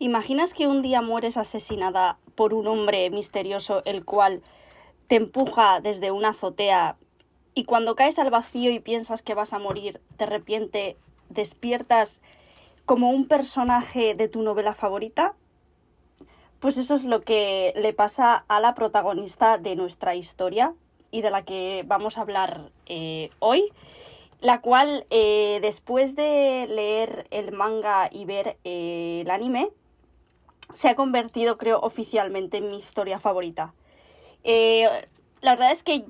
¿Imaginas que un día mueres asesinada por un hombre misterioso el cual te empuja desde una azotea y cuando caes al vacío y piensas que vas a morir, de repente despiertas como un personaje de tu novela favorita? Pues eso es lo que le pasa a la protagonista de nuestra historia y de la que vamos a hablar hoy, la cual después de leer el manga y ver el anime, se ha convertido, creo, oficialmente en mi historia favorita. La verdad es que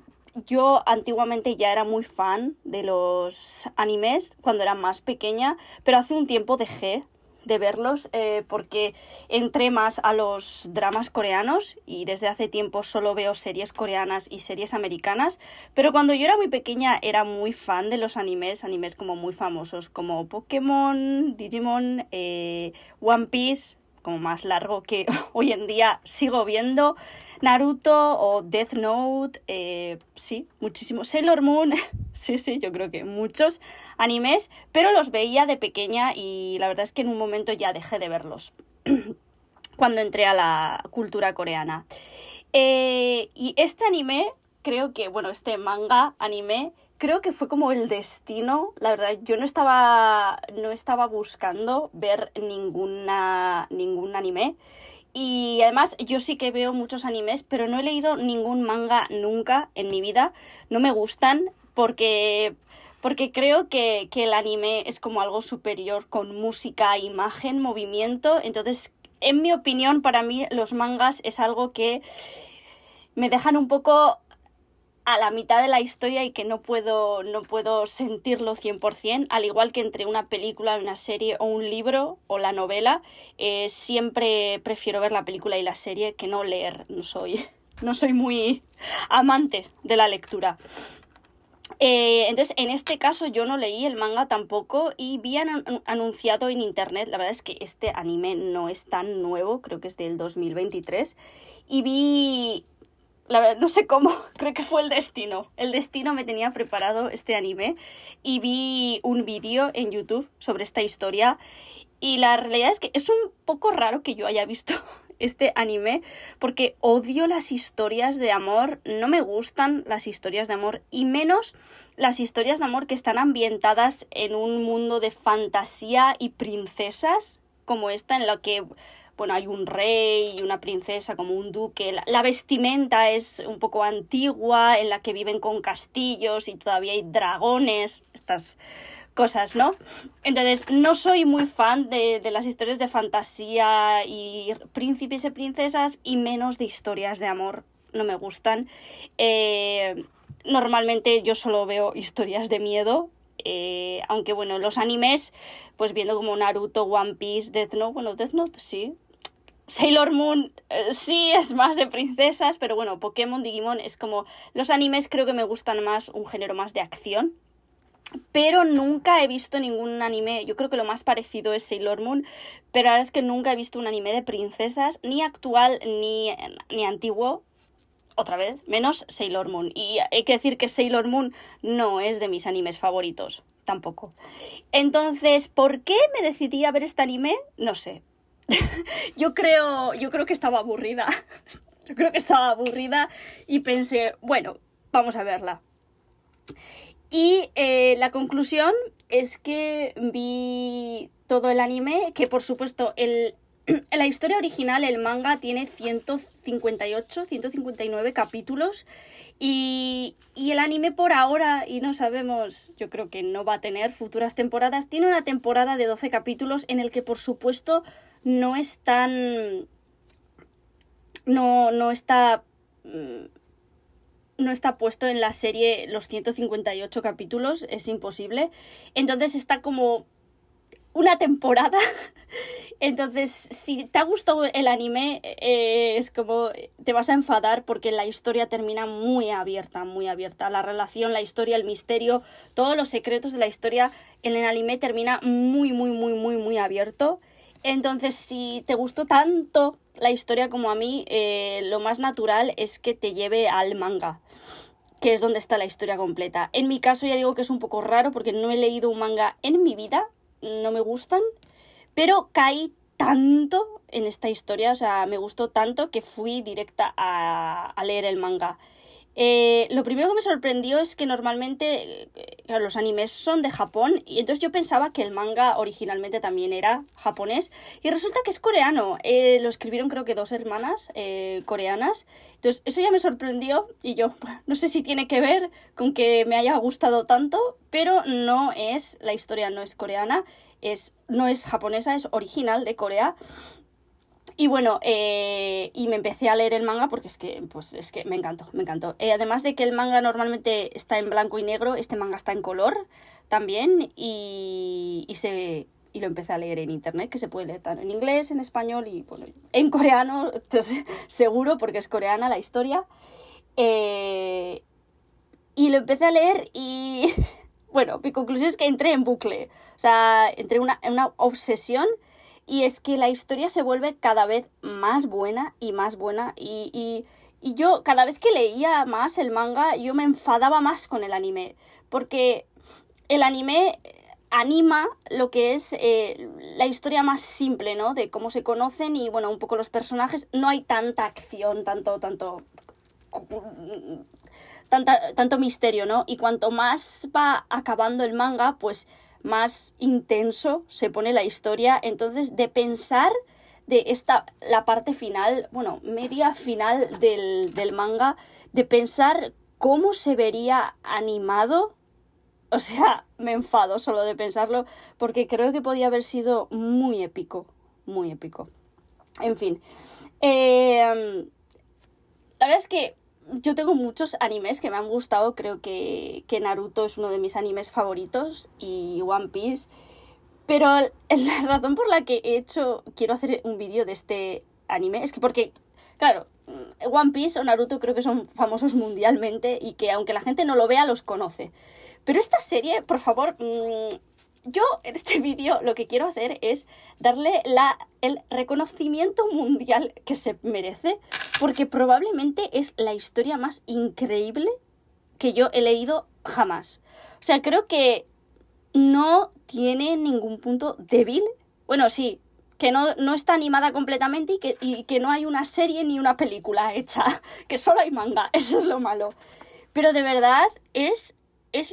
yo antiguamente ya era muy fan de los animes cuando era más pequeña, pero hace un tiempo dejé de verlos porque entré más a los dramas coreanos y desde hace tiempo solo veo series coreanas y series americanas, pero cuando yo era muy pequeña era muy fan de los animes como muy famosos como Pokémon, Digimon, One Piece, como más largo, que hoy en día sigo viendo, Naruto o Death Note, sí, muchísimo, Sailor Moon, sí, yo creo que muchos animes, pero los veía de pequeña y la verdad es que en un momento ya dejé de verlos cuando entré a la cultura coreana. Y este anime, creo que, bueno, este manga anime, creo que fue como el destino. La verdad, yo no estaba buscando ver ningún anime. Y además yo sí que veo muchos animes, pero no he leído ningún manga nunca en mi vida. No me gustan porque creo que el anime es como algo superior con música, imagen, movimiento. Entonces, en mi opinión, para mí los mangas es algo que me dejan un poco a la mitad de la historia y que no puedo sentirlo 100%, al igual que entre una película, una serie o un libro o la novela, siempre prefiero ver la película y la serie que no leer. No soy muy amante de la lectura. Entonces, en este caso yo no leí el manga tampoco y vi anunciado en internet, la verdad es que este anime no es tan nuevo, creo que es del 2023, y vi... La verdad, no sé cómo, creo que fue el destino. El destino me tenía preparado este anime y vi un vídeo en YouTube sobre esta historia y la realidad es que es un poco raro que yo haya visto este anime porque odio las historias de amor, no me gustan las historias de amor y menos las historias de amor que están ambientadas en un mundo de fantasía y princesas como esta en la que... Bueno, hay un rey y una princesa como un duque. La vestimenta es un poco antigua, en la que viven con castillos y todavía hay dragones, estas cosas, ¿no? Entonces, no soy muy fan de las historias de fantasía y príncipes y princesas y menos de historias de amor. No me gustan. Normalmente yo solo veo historias de miedo. Aunque bueno, los animes, pues viendo como Naruto, One Piece, Death Note sí. Sailor Moon sí es más de princesas, pero bueno, Pokémon, Digimon es como... Los animes creo que me gustan más, un género más de acción, pero nunca he visto ningún anime, yo creo que lo más parecido es Sailor Moon, pero la verdad es que nunca he visto un anime de princesas, ni actual ni antiguo, otra vez, menos Sailor Moon. Y hay que decir que Sailor Moon no es de mis animes favoritos, tampoco. Entonces, ¿por qué me decidí a ver este anime? No sé. Yo creo que estaba aburrida. Yo creo que estaba aburrida y pensé, bueno, vamos a verla. Y la conclusión es que vi todo el anime, que por supuesto la historia original, el manga, tiene 158, 159 capítulos y el anime por ahora, y no sabemos, yo creo que no va a tener futuras temporadas, tiene una temporada de 12 capítulos en el que por supuesto no es tan... No está puesto en la serie los 158 capítulos, es imposible. Entonces está como una temporada. Entonces, si te ha gustado el anime, es como te vas a enfadar porque la historia termina muy abierta, muy abierta. La relación, la historia, el misterio, todos los secretos de la historia en el anime termina muy, muy, muy, muy, muy abierto. Entonces, si te gustó tanto la historia como a mí, lo más natural es que te lleve al manga, que es donde está la historia completa. En mi caso ya digo que es un poco raro porque no he leído un manga en mi vida, no me gustan, pero caí tanto en esta historia, o sea, me gustó tanto que fui directa a leer el manga. Lo primero que me sorprendió es que normalmente claro, los animes son de Japón y entonces yo pensaba que el manga originalmente también era japonés y resulta que es coreano. Lo escribieron creo que 2 hermanas coreanas, entonces eso ya me sorprendió y yo bueno, no sé si tiene que ver con que me haya gustado tanto, pero no es, la historia no es coreana, no es japonesa, es original de Corea. Y bueno, y me empecé a leer el manga porque es que me encantó, me encantó. Además de que el manga normalmente está en blanco y negro, este manga está en color también y lo empecé a leer en internet, que se puede leer tanto en inglés, en español y bueno, en coreano, entonces, seguro porque es coreana la historia. Y lo empecé a leer y bueno, mi conclusión es que entré en bucle, o sea, entré en una obsesión. Y es que la historia se vuelve cada vez más buena y más buena. Y yo, cada vez que leía más el manga, yo me enfadaba más con el anime. Porque el anime anima lo que es la historia más simple, ¿no? De cómo se conocen y, bueno, un poco los personajes. No hay tanta acción, tanto misterio, ¿no? Y cuanto más va acabando el manga, pues más intenso se pone la historia. Entonces, de pensar la parte final, bueno, media final del manga, de pensar cómo se vería animado, o sea, me enfado solo de pensarlo, porque creo que podía haber sido muy épico, muy épico. En fin, la verdad es que yo tengo muchos animes que me han gustado. Creo que Naruto es uno de mis animes favoritos y One Piece. Pero la razón por la que quiero hacer un vídeo de este anime es que porque, claro, One Piece o Naruto creo que son famosos mundialmente y que aunque la gente no lo vea, los conoce. Pero esta serie, por favor, yo en este vídeo lo que quiero hacer es darle el reconocimiento mundial que se merece, porque probablemente es la historia más increíble que yo he leído jamás. O sea, creo que no tiene ningún punto débil. Bueno, sí, que no está animada completamente y que no hay una serie ni una película hecha, que solo hay manga, eso es lo malo. Pero de verdad es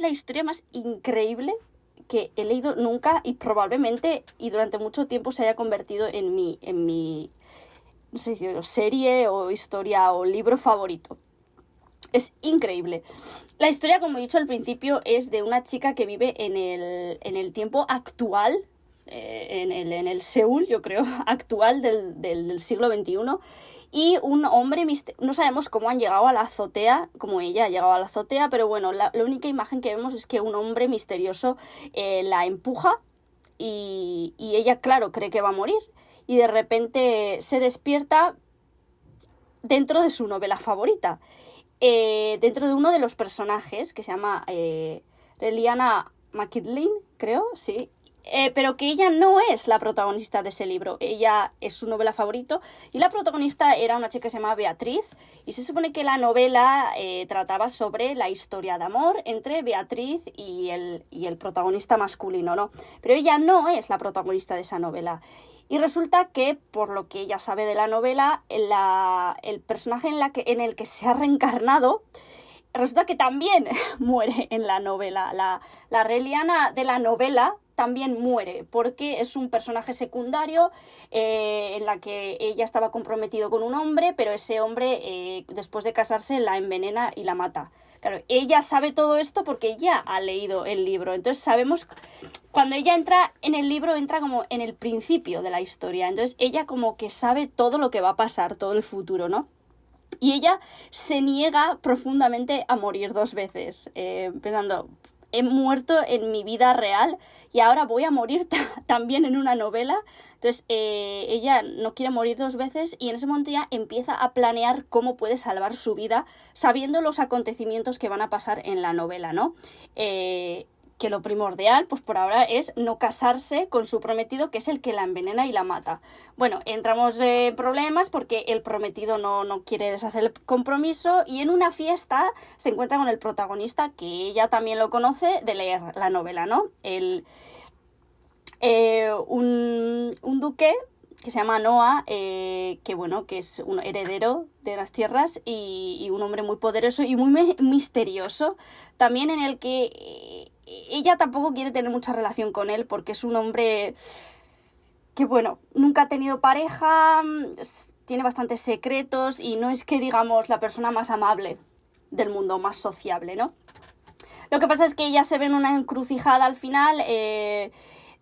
la historia más increíble que he leído nunca y probablemente y durante mucho tiempo se haya convertido en mi no sé si serie o historia o libro favorito. Es increíble. La historia, como he dicho al principio, es de una chica que vive en el tiempo actual, en el Seúl, yo creo, actual del siglo XXI. Y un hombre, no sabemos cómo han llegado a la azotea, como ella ha llegado a la azotea, pero bueno, la única imagen que vemos es que un hombre misterioso la empuja y ella, claro, cree que va a morir. Y de repente se despierta dentro de su novela favorita. Dentro de uno de los personajes que se llama Reliana McKinley, creo, sí. Pero que ella no es la protagonista de ese libro. Ella es su novela favorito y la protagonista era una chica que se llama Beatriz y se supone que la novela trataba sobre la historia de amor entre Beatriz y el protagonista masculino, ¿no? Pero ella no es la protagonista de esa novela. Y resulta que, por lo que ella sabe de la novela, el personaje en el que se ha reencarnado resulta que también muere en la novela. La Reliana de la novela también muere porque es un personaje secundario en la que ella estaba comprometido con un hombre, pero ese hombre después de casarse la envenena y la mata. Claro, ella sabe todo esto porque ya ha leído el libro. Entonces sabemos, cuando ella entra en el libro, entra como en el principio de la historia. Entonces ella como que sabe todo lo que va a pasar, todo el futuro, ¿no? Y ella se niega profundamente a morir 2 veces, pensando, he muerto en mi vida real y ahora voy a morir también en una novela. Entonces ella no quiere morir 2 veces y en ese momento ya empieza a planear cómo puede salvar su vida sabiendo los acontecimientos que van a pasar en la novela, ¿no? Que lo primordial, pues por ahora, es no casarse con su prometido, que es el que la envenena y la mata. Bueno, entramos en problemas porque el prometido no quiere deshacer el compromiso y en una fiesta se encuentra con el protagonista, que ella también lo conoce de leer la novela, ¿no? Un duque que se llama Noah, que bueno, que es un heredero de las tierras y un hombre muy poderoso y muy misterioso, también en el que ella tampoco quiere tener mucha relación con él porque es un hombre que bueno, nunca ha tenido pareja, tiene bastantes secretos y no es que digamos la persona más amable del mundo, más sociable, ¿no? Lo que pasa es que ella se ve en una encrucijada al final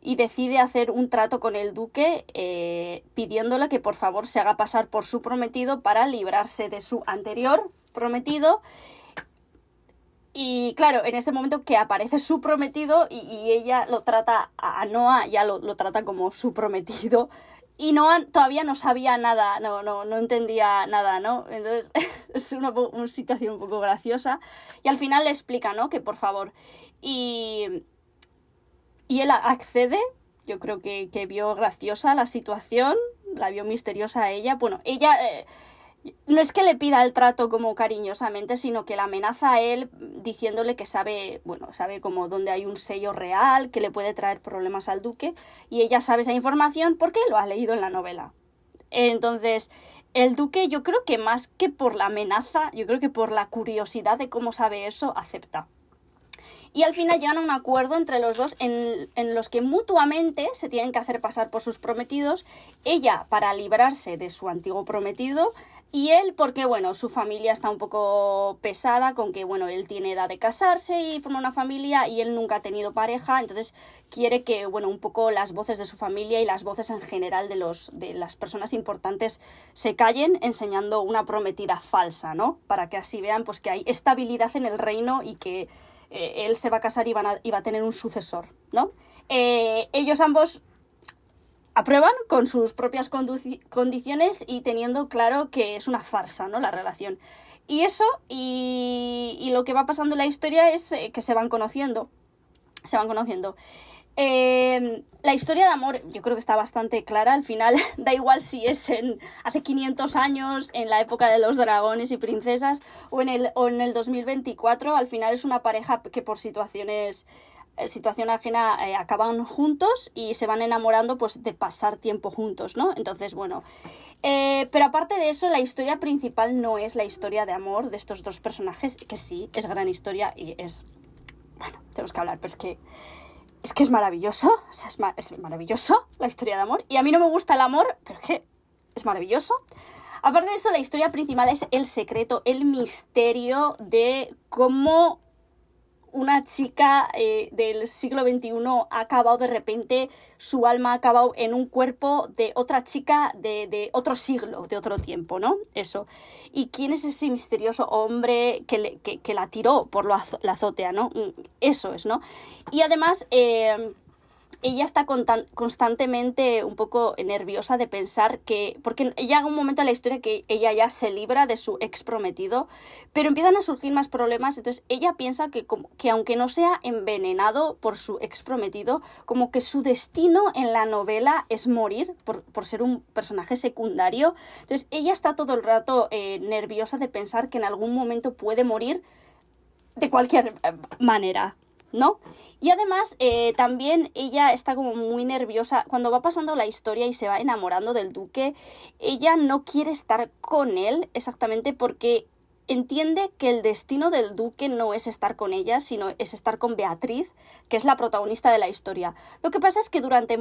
y decide hacer un trato con el duque pidiéndole que por favor se haga pasar por su prometido para librarse de su anterior prometido. Y claro, en este momento que aparece su prometido y ella lo trata, a Noah ya lo trata como su prometido. Y Noah todavía no sabía nada, no entendía nada, ¿no? Entonces es una situación un poco graciosa. Y al final le explica, ¿no? Que por favor. Y él accede, yo creo que vio graciosa la situación, la vio misteriosa a ella. Bueno, ella no es que le pida el trato como cariñosamente, sino que la amenaza a él diciéndole que sabe como dónde hay un sello real que le puede traer problemas al duque, y ella sabe esa información porque lo ha leído en la novela. Entonces, el duque, yo creo que más que por la amenaza, yo creo que por la curiosidad de cómo sabe eso, acepta. Y al final llegan a un acuerdo entre los dos en los que mutuamente se tienen que hacer pasar por sus prometidos, ella para librarse de su antiguo prometido y él porque, bueno, su familia está un poco pesada con que, bueno, él tiene edad de casarse y forma una familia y él nunca ha tenido pareja, entonces quiere que, bueno, un poco las voces de su familia y las voces en general de las personas importantes se callen enseñando una prometida falsa, ¿no? Para que así vean pues que hay estabilidad en el reino y que él se va a casar y va a tener un sucesor, ¿no? Ellos ambos aprueban con sus propias condiciones y teniendo claro que es una farsa, ¿no? La relación. Y eso, y lo que va pasando en la historia es que se van conociendo. Se van conociendo. La historia de amor yo creo que está bastante clara. Al final da igual si es hace 500 años, en la época de los dragones y princesas o en el 2024. Al final es una pareja que por situación ajena acaban juntos y se van enamorando pues de pasar tiempo juntos, ¿no? Entonces, bueno, pero aparte de eso, la historia principal no es la historia de amor de estos dos personajes, que sí, es gran historia y es... Bueno, tenemos que hablar, pero es que es maravilloso, o sea, es maravilloso la historia de amor. Y a mí no me gusta el amor, pero es que es maravilloso. Aparte de eso, la historia principal es el secreto, el misterio de cómo una chica del siglo XXI ha acabado de repente, su alma ha acabado en un cuerpo de otra chica de otro siglo, de otro tiempo, ¿no? Eso. ¿Y quién es ese misterioso hombre que la tiró por la azotea, ¿no? Eso es, ¿no? Y además... ella está constantemente un poco nerviosa de pensar que... Porque llega un momento en la historia que ella ya se libra de su ex prometido, pero empiezan a surgir más problemas, entonces ella piensa que aunque no sea envenenado por su ex prometido, como que su destino en la novela es morir por ser un personaje secundario. Entonces ella está todo el rato nerviosa de pensar que en algún momento puede morir de cualquier manera, ¿no? Y además también ella está como muy nerviosa cuando va pasando la historia y se va enamorando del duque. Ella no quiere estar con él exactamente porque entiende que el destino del duque no es estar con ella, sino es estar con Beatriz, que es la protagonista de la historia. Lo que pasa es que durante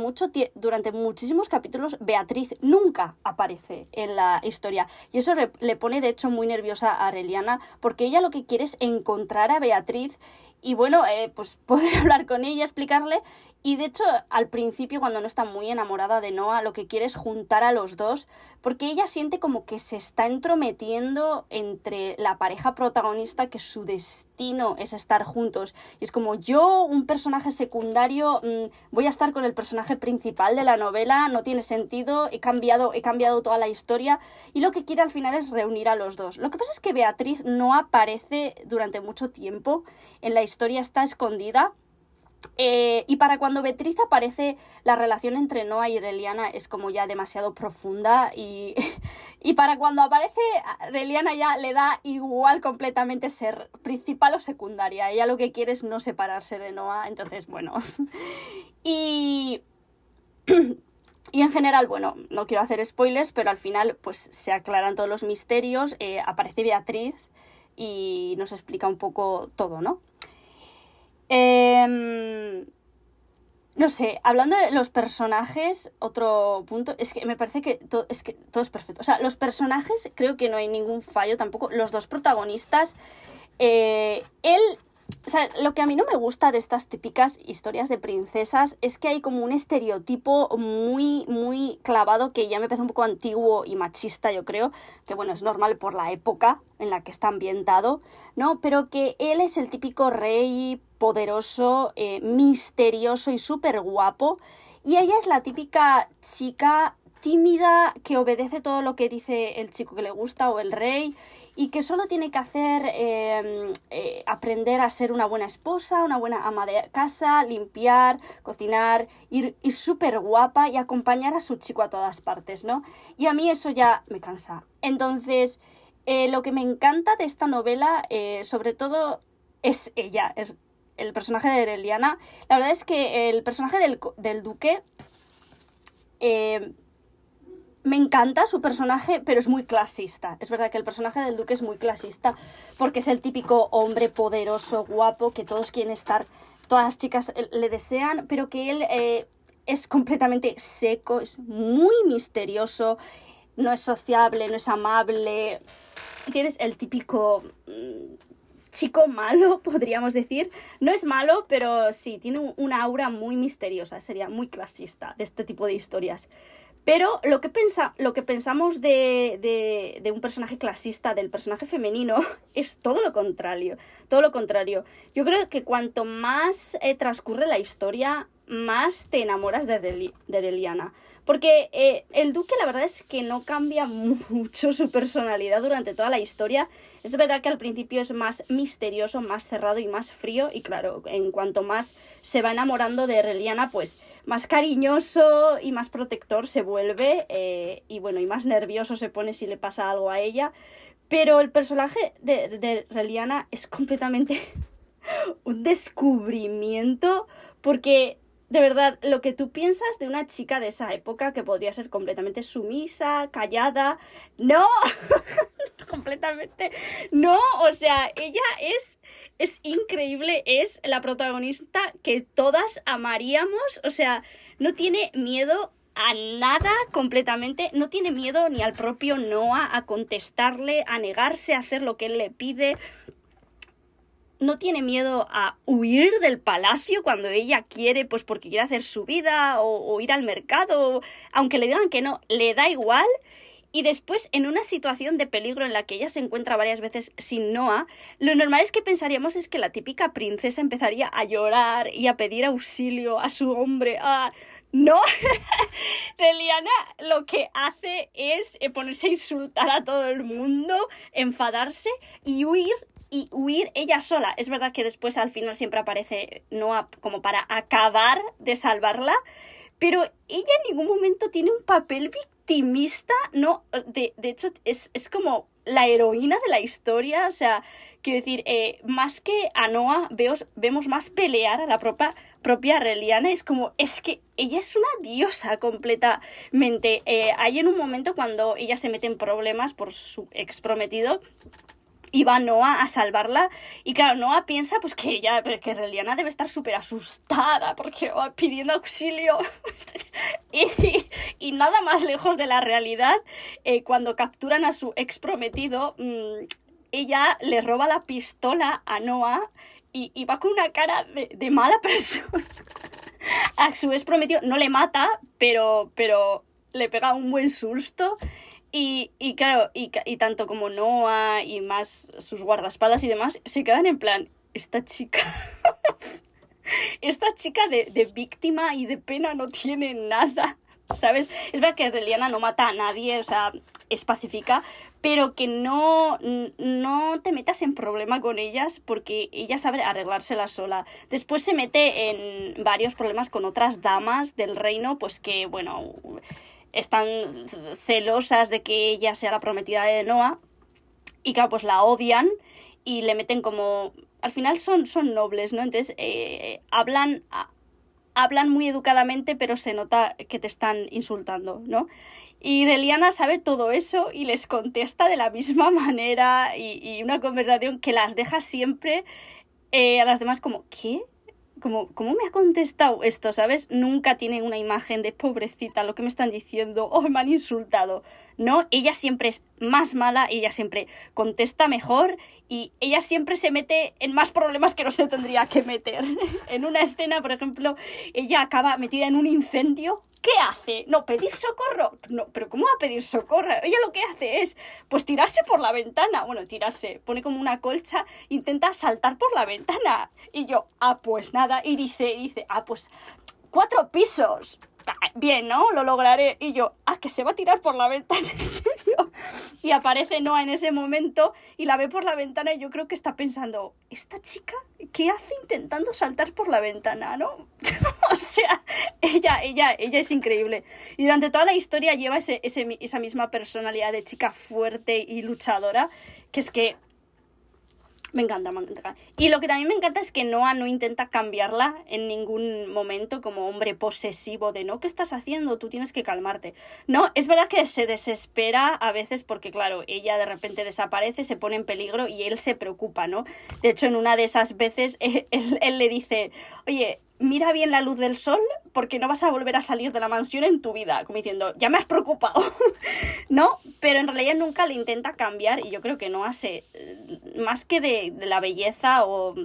muchísimos capítulos Beatriz nunca aparece en la historia y eso le pone de hecho muy nerviosa a Aureliana porque ella lo que quiere es encontrar a Beatriz y bueno, pues poder hablar con ella, explicarle. Y de hecho, al principio, cuando no está muy enamorada de Noah, lo que quiere es juntar a los dos, porque ella siente como que se está entrometiendo entre la pareja protagonista, que su destino es estar juntos. Y es como yo, un personaje secundario, voy a estar con el personaje principal de la novela, no tiene sentido, he cambiado toda la historia, y lo que quiere al final es reunir a los dos. Lo que pasa es que Beatriz no aparece durante mucho tiempo, en la historia está escondida. Y para cuando Beatriz aparece, la relación entre Noah y Aureliana es como ya demasiado profunda y para cuando aparece Aureliana ya le da igual completamente ser principal o secundaria. Ella lo que quiere es no separarse de Noah, entonces bueno. Y Y en general, bueno, no quiero hacer spoilers, pero al final pues se aclaran todos los misterios, aparece Beatriz y nos explica un poco todo, ¿no? No sé, hablando de los personajes, otro punto, es que me parece que todo es perfecto. O sea, los personajes creo que no hay ningún fallo tampoco. Los dos protagonistas, él... O sea, lo que a mí no me gusta de estas típicas historias de princesas es que hay como un estereotipo muy, muy clavado que ya me parece un poco antiguo y machista, yo creo, que bueno, es normal por la época en la que está ambientado, ¿no? Pero que él es el típico rey poderoso, misterioso y súper guapo, y ella es la típica chica tímida que obedece todo lo que dice el chico que le gusta o el rey y que solo tiene que hacer aprender a ser una buena esposa, una buena ama de casa, limpiar, cocinar, ir súper guapa y acompañar a su chico a todas partes, ¿no? Y a mí eso ya me cansa. Entonces, lo que me encanta de esta novela, sobre todo, es ella, es el personaje de Aureliana. La verdad es que el personaje del duque... me encanta su personaje, pero es muy clasista. Es verdad que el personaje del duque es muy clasista porque es el típico hombre poderoso, guapo, que todos quieren estar, todas las chicas le desean, pero que él es completamente seco, es muy misterioso, no es sociable, no es amable. Tienes el típico chico malo, podríamos decir. No es malo, pero sí, tiene una aura muy misteriosa, sería muy clasista de este tipo de historias. Pero lo que pensamos de un personaje clasista, del personaje femenino, es todo lo contrario. Todo lo contrario. Yo creo que cuanto más transcurre la historia, más te enamoras de Aureliana. Porque el duque la verdad es que no cambia mucho su personalidad durante toda la historia. Es verdad que al principio es más misterioso, más cerrado y más frío. Y claro, en cuanto más se va enamorando de Aureliana, pues más cariñoso y más protector se vuelve. Y bueno, y más nervioso se pone si le pasa algo a ella. Pero el personaje de Aureliana es completamente un descubrimiento porque... De verdad, lo que tú piensas de una chica de esa época que podría ser completamente sumisa, callada, no, completamente, no, o sea, ella es increíble, es la protagonista que todas amaríamos, o sea, no tiene miedo a nada completamente, no tiene miedo ni al propio Noah a contestarle, a negarse a hacer lo que él le pide. No tiene miedo a huir del palacio cuando ella quiere, pues porque quiere hacer su vida o ir al mercado, aunque le digan que no, le da igual. Y después, en una situación de peligro en la que ella se encuentra varias veces sin Noah, lo normal es que pensaríamos es que la típica princesa empezaría a llorar y a pedir auxilio a su hombre. No, Aureliana lo que hace es ponerse a insultar a todo el mundo, enfadarse y huir ella sola. Es verdad que después al final siempre aparece Noah como para acabar de salvarla, pero ella en ningún momento tiene un papel victimista, no, de hecho es como la heroína de la historia, o sea, quiero decir, más que a Noah vemos más pelear a la propia Aureliana, es que ella es una diosa completamente. Hay en un momento cuando ella se mete en problemas por su ex prometido, y va Noah a salvarla. Y claro, Noah piensa pues que Aureliana debe estar súper asustada porque va pidiendo auxilio. y nada más lejos de la realidad, cuando capturan a su ex prometido, ella le roba la pistola a Noah y va con una cara de mala persona. A su ex prometido no le mata, pero le pega un buen susto. Y claro, y tanto como Noah y más sus guardaespaldas y demás, se quedan en plan, esta chica de víctima y de pena no tiene nada, ¿sabes? Es verdad que Aureliana no mata a nadie, o sea, es pacífica, pero que no te metas en problema con ellas porque ella sabe arreglársela sola. Después se mete en varios problemas con otras damas del reino, pues que, bueno, están celosas de que ella sea la prometida de Noah y claro, pues la odian y le meten como... Al final son nobles, ¿no? Entonces hablan hablan muy educadamente, pero se nota que te están insultando, ¿no? Y Reliana sabe todo eso y les contesta de la misma manera y una conversación que las deja siempre a las demás como, ¿qué? ¿Cómo me ha contestado esto, sabes? Nunca tiene una imagen de pobrecita, lo que me están diciendo, oh, me han insultado. No, ella siempre es más mala, ella siempre contesta mejor y ella siempre se mete en más problemas que no se tendría que meter. En una escena, por ejemplo, ella acaba metida en un incendio. ¿Qué hace? No, pedir socorro. No, pero ¿cómo va a pedir socorro? Ella lo que hace es, pues, tirarse por la ventana. Bueno, tirarse, pone como una colcha, intenta saltar por la ventana. Y yo, pues nada. Y dice, pues, 4 pisos. Bien, ¿no? Lo lograré. Y yo, que se va a tirar por la ventana, ¿en serio? Y aparece Noah en ese momento y la ve por la ventana y yo creo que está pensando, ¿esta chica qué hace intentando saltar por la ventana, no? O sea, ella es increíble. Y durante toda la historia lleva esa misma personalidad de chica fuerte y luchadora, que es que me encanta. Y lo que también me encanta es que Noah no intenta cambiarla en ningún momento como hombre posesivo de no, ¿qué estás haciendo? Tú tienes que calmarte. No, es verdad que se desespera a veces porque, claro, ella de repente desaparece, se pone en peligro y él se preocupa, ¿no? De hecho, en una de esas veces él le dice, oye, mira bien la luz del sol porque no vas a volver a salir de la mansión en tu vida. Como diciendo, ya me has preocupado. ¿No? Pero en realidad nunca le intenta cambiar y yo creo que no hace, más que de la belleza o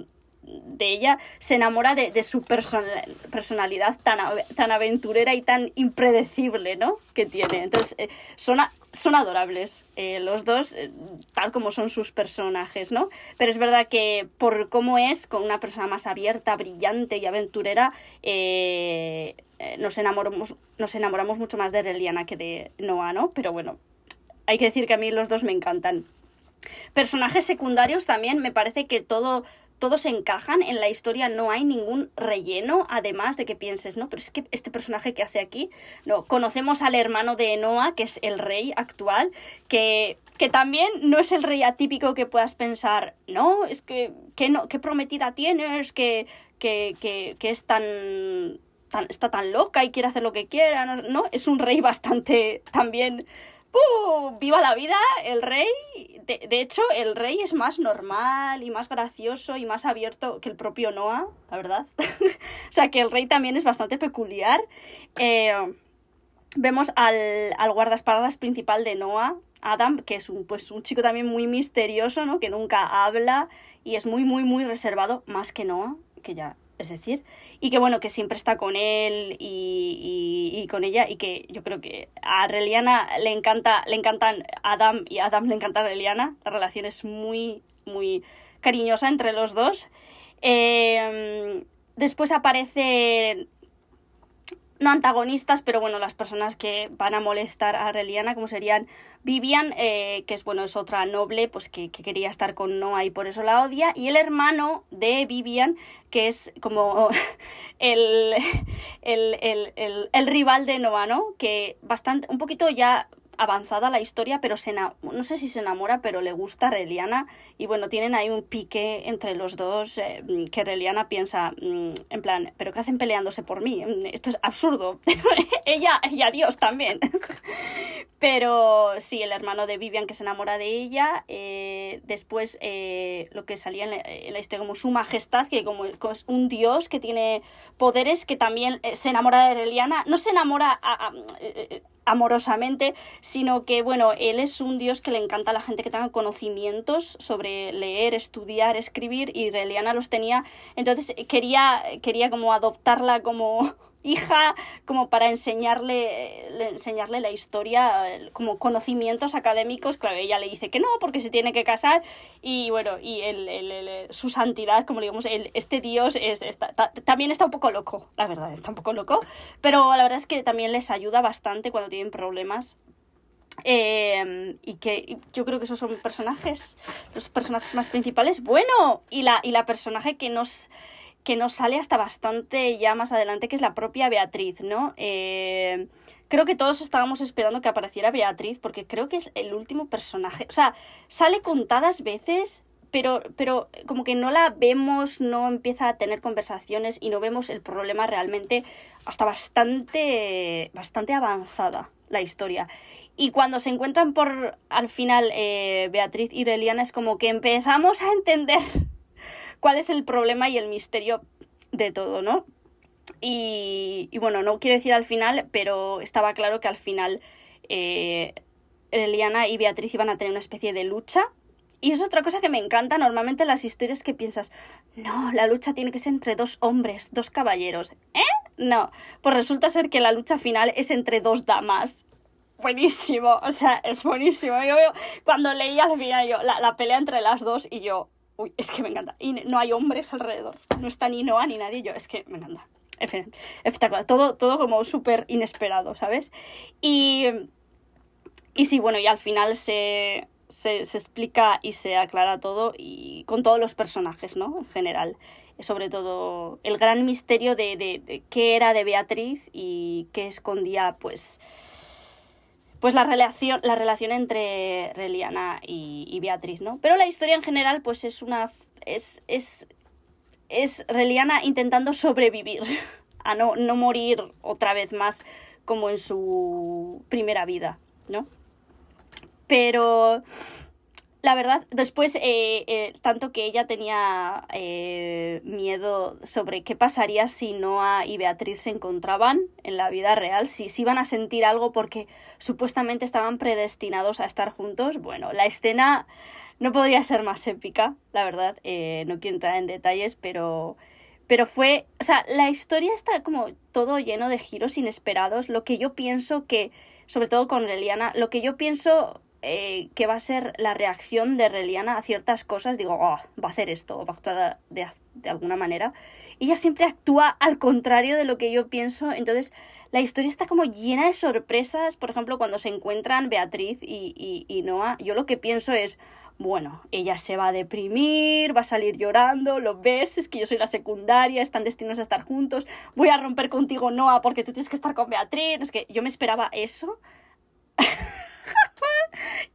de ella, se enamora de su personalidad tan aventurera y tan impredecible, ¿no? Que tiene. Entonces, son adorables los dos, tal como son sus personajes, ¿no? Pero es verdad que por cómo es, con una persona más abierta, brillante y aventurera, nos enamoramos mucho más de Reliana que de Noah, ¿no? Pero bueno, hay que decir que a mí los dos me encantan. Personajes secundarios también, me parece que todos encajan en la historia, no hay ningún relleno, además de que pienses, no, pero es que este personaje que hace aquí, no, conocemos al hermano de Noah, que es el rey actual, que también no es el rey atípico que puedas pensar, no, es que no, qué prometida tienes, que es está tan loca y quiere hacer lo que quiera, no, es un rey bastante también... ¡Viva la vida! El rey, de hecho, el rey es más normal y más gracioso y más abierto que el propio Noah, la verdad. O sea, que el rey también es bastante peculiar. Vemos al guardaespaldas principal de Noah, Adam, que es un chico también muy misterioso, ¿no? Que nunca habla y es muy, muy, muy reservado, más que Noah, que ya... Es decir, y que bueno, que siempre está con él y con ella, y que yo creo que a Reliana le encantan Adam y a Adam le encanta Reliana. La relación es muy, muy cariñosa entre los dos. Después aparecen, no antagonistas, pero bueno, las personas que van a molestar a Reliana, como serían Vivian, que es otra noble, pues que quería estar con Noah y por eso la odia, y el hermano de Vivian, que es como el rival de Noah, ¿no? Que un poquito ya avanzada la historia, pero no sé si se enamora, pero le gusta a Reliana, y bueno, tienen ahí un pique entre los dos, que Reliana piensa, en plan, ¿pero qué hacen peleándose por mí? Esto es absurdo. ella y a Dios también. Pero sí, el hermano de Vivian que se enamora de ella, después lo que salía en la historia como su majestad, que como es un dios que tiene poderes, que también se enamora de Reliana, no se enamora amorosamente, sino que, bueno, él es un dios que le encanta a la gente que tenga conocimientos sobre leer, estudiar, escribir, y Reliana los tenía, entonces quería como adoptarla como hija, como para enseñarle la historia, como conocimientos académicos. Claro, ella le dice que no, porque se tiene que casar, y bueno, y su santidad, como digamos, este dios también está un poco loco, la verdad, está un poco loco, pero la verdad es que también les ayuda bastante cuando tienen problemas. Y que yo creo que esos son los personajes más principales. Bueno, y la personaje que nos sale hasta bastante ya más adelante, que es la propia Beatriz, ¿no? Creo que todos estábamos esperando que apareciera Beatriz, porque creo que es el último personaje. O sea, sale contadas veces, pero como que no la vemos, no empieza a tener conversaciones y no vemos el problema realmente hasta bastante avanzada la historia. Y cuando se encuentran al final Beatriz y Reliana, es como que empezamos a entender cuál es el problema y el misterio de todo, ¿no? Y bueno, no quiero decir al final, pero estaba claro que al final Reliana y Beatriz iban a tener una especie de lucha. Y es otra cosa que me encanta normalmente en las historias, que piensas, no, la lucha tiene que ser entre dos hombres, dos caballeros. No, pues resulta ser que la lucha final es entre dos damas. Buenísimo, o sea, es buenísimo. Yo veo, cuando leí al final la pelea entre las dos y yo, uy, es que me encanta. Y no hay hombres alrededor, no está ni Noah ni nadie, es que me encanta. En fin, espectacular, todo como súper inesperado, ¿sabes? Y sí, bueno, y al final se explica y se aclara todo, y con todos los personajes, ¿no? En general. Sobre todo el gran misterio de qué era de Beatriz y qué escondía, pues la relación entre Reliana y Beatriz, ¿no? Pero la historia en general, pues es Reliana intentando sobrevivir a no morir otra vez más como en su primera vida, ¿no? Pero la verdad, después, tanto que ella tenía miedo sobre qué pasaría si Noah y Beatriz se encontraban en la vida real, si iban a sentir algo porque supuestamente estaban predestinados a estar juntos. Bueno, la escena no podría ser más épica, la verdad. No quiero entrar en detalles, pero fue... O sea, la historia está como todo lleno de giros inesperados. Lo que yo pienso que, sobre todo con Reliana, lo que yo pienso... que va a ser la reacción de Reliana a ciertas cosas, digo, va a hacer esto, va a actuar de alguna manera. Y ella siempre actúa al contrario de lo que yo pienso, entonces la historia está como llena de sorpresas. Por ejemplo, cuando se encuentran Beatriz y Noah, yo lo que pienso es, bueno, ella se va a deprimir, va a salir llorando, lo ves, es que yo soy la secundaria, están destinados a estar juntos, voy a romper contigo, Noah, porque tú tienes que estar con Beatriz. Es que yo me esperaba eso.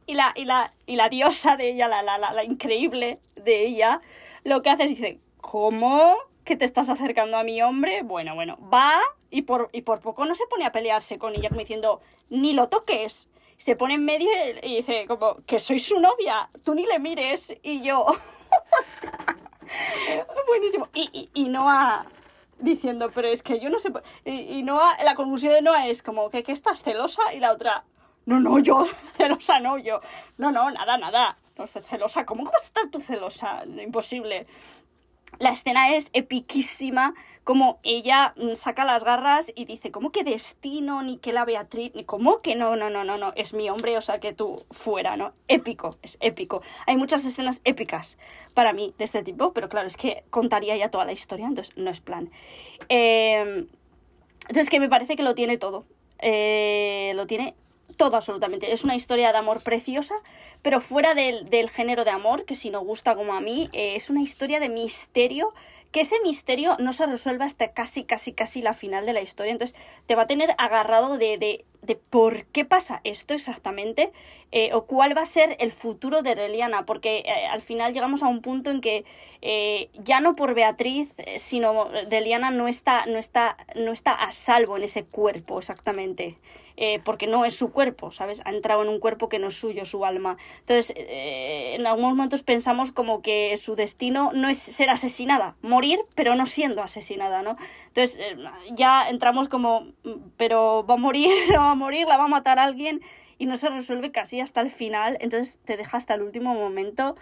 Y la diosa de ella, la increíble de ella, lo que hace es dice, ¿cómo? ¿Que te estás acercando a mi hombre? Bueno, va y por poco no se pone a pelearse con ella, como diciendo, ni lo toques. Se pone en medio y dice, como, que soy su novia, tú ni le mires. Y yo, buenísimo. Y Noah diciendo, pero es que yo no sé... Y Noah, la conclusión de Noah es como, que estás celosa? Y la otra... No, yo, celosa no, yo. No, nada. No sé, celosa. ¿Cómo vas a estar tú celosa? Imposible. La escena es epiquísima, como ella saca las garras y dice, ¿cómo que destino? Ni que la Beatriz, ni cómo que no, es mi hombre, o sea que tú fuera, ¿no? Épico, es épico. Hay muchas escenas épicas para mí de este tipo, pero claro, es que contaría ya toda la historia, entonces no es plan. Entonces que me parece que lo tiene todo. Lo tiene todo absolutamente. Es una historia de amor preciosa, pero fuera del género de amor, que si no gusta como a mí, es una historia de misterio, que ese misterio no se resuelve hasta casi la final de la historia. Entonces te va a tener agarrado de por qué pasa esto exactamente, o cuál va a ser el futuro de Reliana, porque al final llegamos a un punto en que ya no por Beatriz, sino Reliana no está a salvo en ese cuerpo exactamente. Porque no es su cuerpo, ¿sabes? Ha entrado en un cuerpo que no es suyo, su alma. Entonces, en algunos momentos pensamos como que su destino no es ser asesinada, morir, pero no siendo asesinada, ¿no? Entonces, ya entramos como, pero va a morir, no va a morir, la va a matar alguien, y no se resuelve casi hasta el final, entonces te deja hasta el último momento.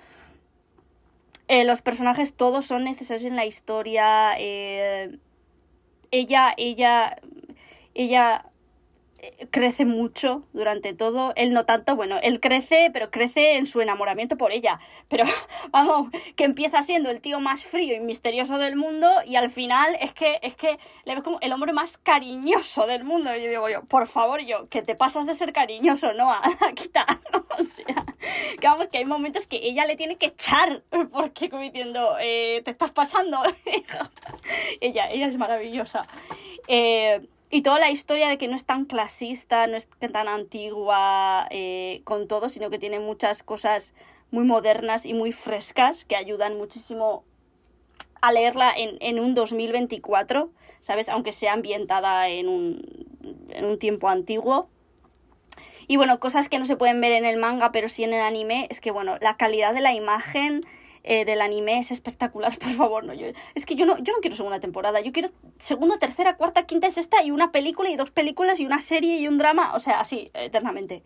Los personajes todos son necesarios en la historia. Ella crece mucho durante todo. Él no tanto, bueno, él crece, pero crece en su enamoramiento por ella. Pero, vamos, que empieza siendo el tío más frío y misterioso del mundo, y al final es que le ves como el hombre más cariñoso del mundo. Y yo digo, por favor, que te pasas de ser cariñoso, ¿no? Quita, ¿no? O sea, que vamos, que hay momentos que ella le tiene que echar, porque como diciendo, te estás pasando. ella es maravillosa. Y toda la historia de que no es tan clasista, no es tan antigua con todo, sino que tiene muchas cosas muy modernas y muy frescas que ayudan muchísimo a leerla en un 2024, ¿sabes? Aunque sea ambientada en un tiempo antiguo. Y bueno, cosas que no se pueden ver en el manga, pero sí en el anime, es que bueno, la calidad de la imagen del anime es espectacular, por favor. No, es que yo no quiero segunda temporada, yo quiero segunda, tercera, cuarta, quinta, sexta y una película y 2 películas y una serie y un drama, o sea, así, eternamente.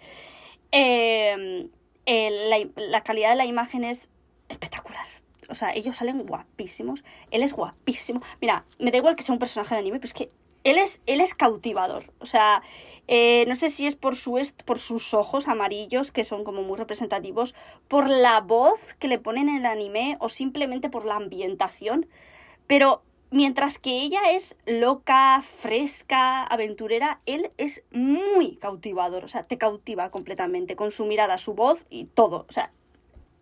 La calidad de la imagen es espectacular. O sea, ellos salen guapísimos. Él es guapísimo. Mira, me da igual que sea un personaje de anime, pero es que él es cautivador. O sea, no sé si es por sus ojos amarillos, que son como muy representativos, por la voz que le ponen en el anime o simplemente por la ambientación. Pero mientras que ella es loca, fresca, aventurera, él es muy cautivador. O sea, te cautiva completamente con su mirada, su voz y todo. O sea,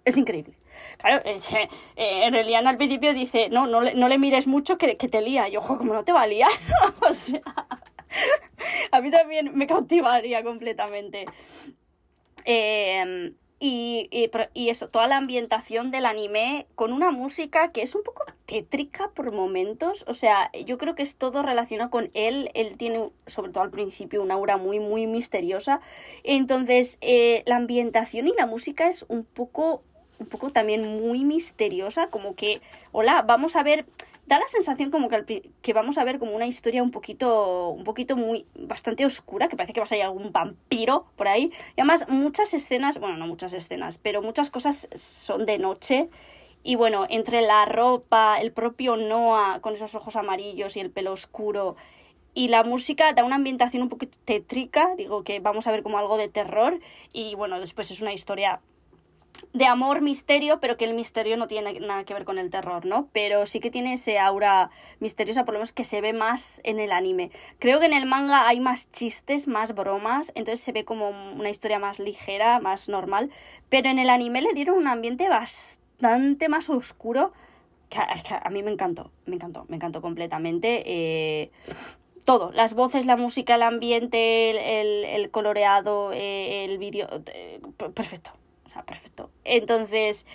es increíble. Claro, Reliana al principio dice, no le mires mucho que te lía. Y ojo, como no te va a liar. O sea, a mí también me cautivaría completamente. Y eso, toda la ambientación del anime con una música que es un poco tétrica por momentos. O sea, yo creo que es todo relacionado con él. Él tiene, sobre todo al principio, una aura muy, muy misteriosa. Entonces, la ambientación y la música es un poco también muy misteriosa, como que, hola, vamos a ver, da la sensación como que vamos a ver como una historia un poquito bastante oscura, que parece que va a salir algún vampiro por ahí, y además muchas escenas, bueno, no muchas escenas, pero muchas cosas son de noche, y bueno, entre la ropa, el propio Noah con esos ojos amarillos y el pelo oscuro, y la música da una ambientación un poquito tétrica, digo que vamos a ver como algo de terror, y bueno, después es una historia de amor, misterio, pero que el misterio no tiene nada que ver con el terror, ¿no? Pero sí que tiene ese aura misteriosa, por lo menos que se ve más en el anime. Creo que en el manga hay más chistes, más bromas, entonces se ve como una historia más ligera, más normal, pero en el anime le dieron un ambiente bastante más oscuro, que a mí me encantó completamente. Todo, las voces, la música, el ambiente, el coloreado, el vídeo, perfecto. O sea, perfecto. Entonces,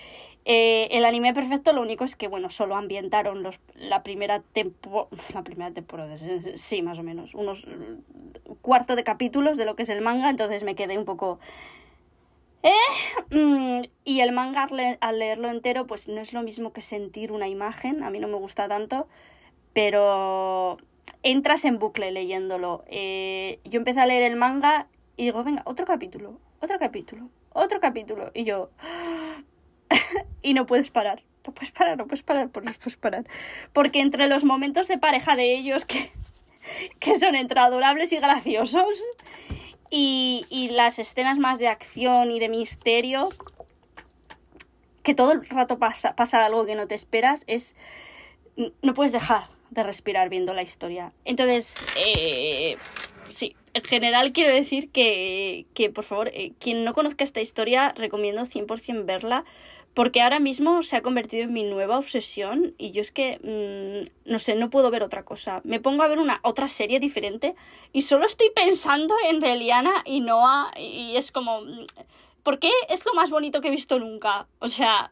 el anime perfecto, lo único es que, bueno, solo ambientaron la primera temporada, sí, más o menos, unos cuarto de capítulos de lo que es el manga, entonces me quedé un poco... Y el manga, al leerlo entero, pues no es lo mismo que sentir una imagen, a mí no me gusta tanto, pero entras en bucle leyéndolo. Yo empecé a leer el manga y digo, venga, otro capítulo, y yo... y no puedes parar. Porque entre los momentos de pareja de ellos, que son entre adorables y graciosos, y las escenas más de acción y de misterio, que todo el rato pasa algo que no te esperas, no puedes dejar de respirar viendo la historia. Entonces, sí, en general quiero decir que por favor, quien no conozca esta historia, recomiendo 100% verla, porque ahora mismo se ha convertido en mi nueva obsesión y yo es que, no sé, no puedo ver otra cosa. Me pongo a ver otra serie diferente y solo estoy pensando en Reliana y Noah y es como... ¿Por qué es lo más bonito que he visto nunca? O sea...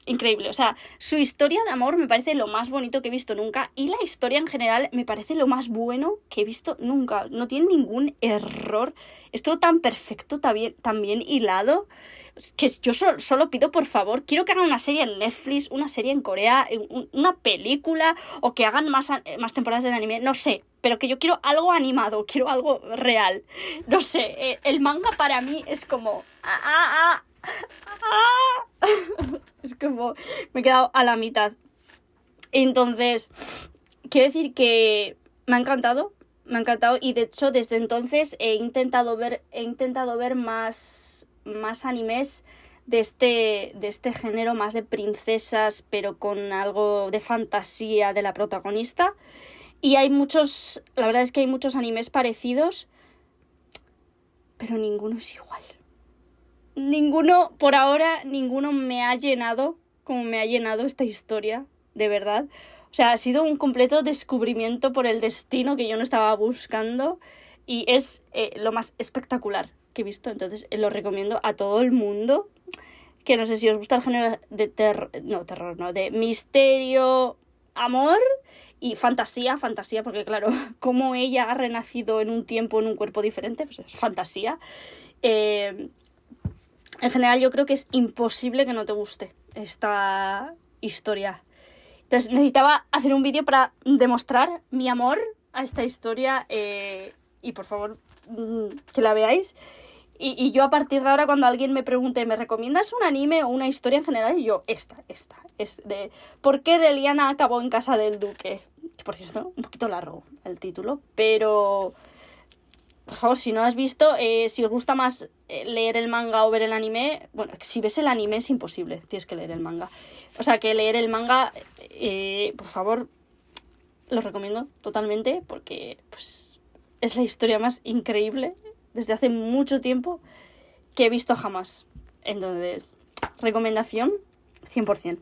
increíble, o sea, su historia de amor me parece lo más bonito que he visto nunca y la historia en general me parece lo más bueno que he visto nunca, no tiene ningún error, es todo tan perfecto, tan bien hilado, que yo solo pido, por favor, quiero que hagan una serie en Netflix, una serie en Corea, una película, o que hagan más temporadas del anime, no sé, pero que yo quiero algo animado, quiero algo real, no sé, el manga para mí es como... Es como... me he quedado a la mitad. Entonces, quiero decir que me ha encantado y de hecho desde entonces he intentado ver más animes de este género, más de princesas, pero con algo de fantasía de la protagonista. Y la verdad es que hay muchos animes parecidos, pero ninguno es igual. Por ahora, ninguno me ha llenado como me ha llenado esta historia, de verdad. O sea, ha sido un completo descubrimiento por el destino que yo no estaba buscando y es lo más espectacular que he visto. Entonces, lo recomiendo a todo el mundo que no sé si os gusta el género de de misterio, amor y fantasía, porque claro, como ella ha renacido en un tiempo en un cuerpo diferente, pues es fantasía. En general yo creo que es imposible que no te guste esta historia. Entonces necesitaba hacer un vídeo para demostrar mi amor a esta historia y por favor que la veáis. Y yo a partir de ahora, cuando alguien me pregunte, ¿me recomiendas un anime o una historia en general? Y yo, esta, es de ¿por qué Reliana acabó en casa del duque? Por cierto, un poquito largo el título, pero por favor, si no has visto, si os gusta más leer el manga o ver el anime, bueno, si ves el anime es imposible, tienes que leer el manga. O sea, que leer el manga, por favor, lo recomiendo totalmente, porque pues es la historia más increíble desde hace mucho tiempo que he visto jamás. Entonces, recomendación 100%.